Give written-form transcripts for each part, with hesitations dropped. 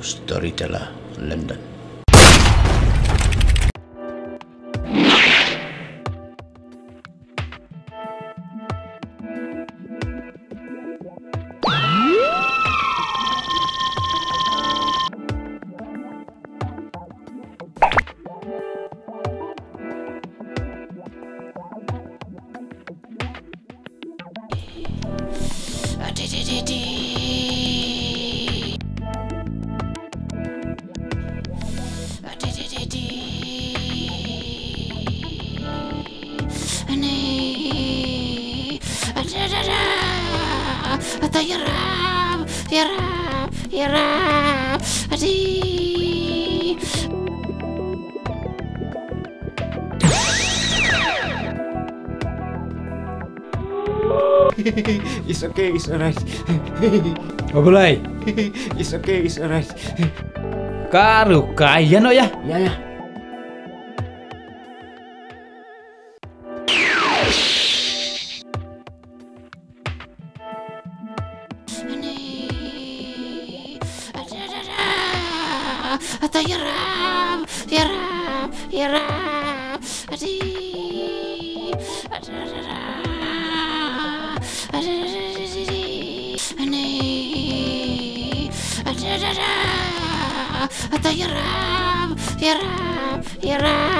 Storyteller London. Yarab, adi. It's okay, it's alright. Boleh. It's okay, it's alright. Karu kaya no ya. Ya. Yarab, adi. Yarab.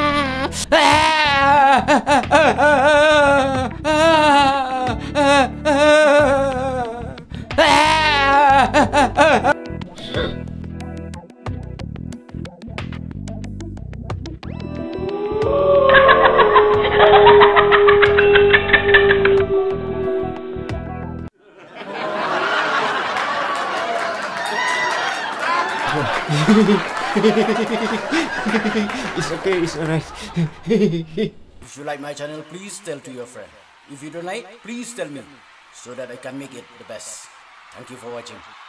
It's okay, it's alright. If you like my channel, please tell to your friend. If you don't like, please tell me so that I can make it the best. Thank you for watching.